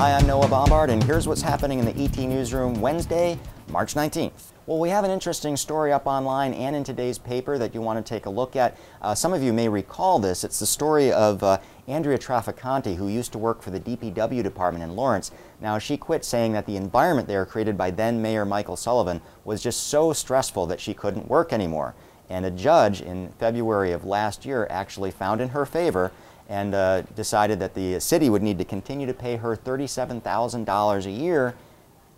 Hi, I'm Noah Bombard, and here's what's happening in the ET Newsroom Wednesday, March 19th. Well, we have an interesting story up online and in today's paper that you want to take a look at. Some of you may recall this. It's the story of Andrea Trafficante, who used to work for the DPW department in Lawrence. Now, she quit, saying that the environment there created by then Mayor Michael Sullivan was just so stressful that she couldn't work anymore. And a judge in February of last year actually found in her favor and decided that the city would need to continue to pay her $37,000 a year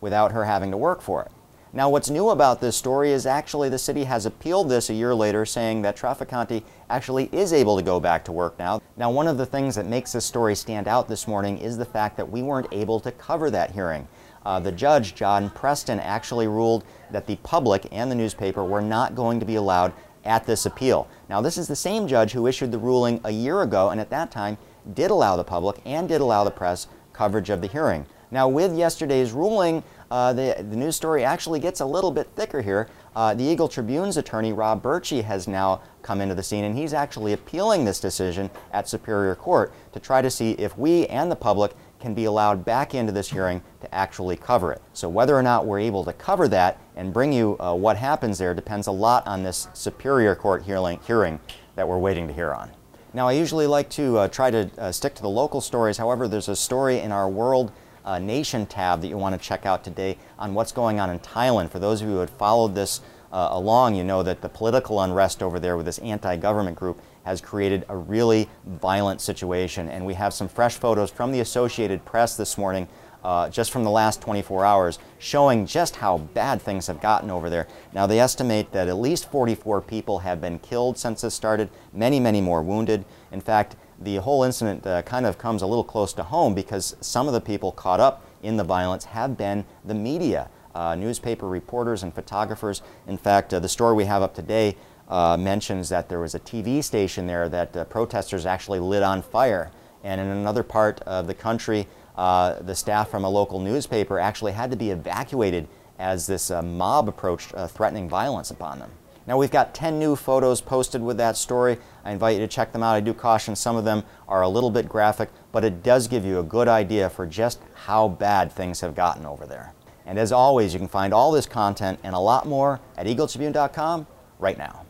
without her having to work for it. Now, what's new about this story is actually the city has appealed this a year later, saying that Trafficante actually is able to go back to work now. Now, one of the things that makes this story stand out this morning is the fact that we weren't able to cover that hearing. The judge, John Preston, actually ruled that the public and the newspaper were not going to be allowed at this appeal. Now, this is the same judge who issued the ruling a year ago, and at that time did allow the public and did allow the press coverage of the hearing. Now, with yesterday's ruling, the news story actually gets a little bit thicker here. The Eagle-Tribune's attorney, Rob Birchie, has now come into the scene, and he's actually appealing this decision at Superior Court to try to see if we and the public can be allowed back into this hearing to actually cover it. So whether or not we're able to cover that and bring you what happens there depends a lot on this Superior Court hearing that we're waiting to hear on. Now, I usually like to try to stick to the local stories. However, there's a story in our World Nation tab that you want to check out today on what's going on in Thailand. For those of you who had followed this along, you know that the political unrest over there with this anti-government group has created a really violent situation. And we have some fresh photos from the Associated Press this morning, just from the last 24 hours, showing just how bad things have gotten over there. Now, they estimate that at least 44 people have been killed since this started, many, many more wounded. In fact, the whole incident kind of comes a little close to home because some of the people caught up in the violence have been the media, newspaper reporters and photographers. In fact, the story we have up today mentions that there was a TV station there that protesters actually lit on fire. And in another part of the country, the staff from a local newspaper actually had to be evacuated as this mob approached, threatening violence upon them. Now, we've got 10 new photos posted with that story. I invite you to check them out. I do caution some of them are a little bit graphic, but it does give you a good idea for just how bad things have gotten over there. And as always, you can find all this content and a lot more at eagletribune.com right now.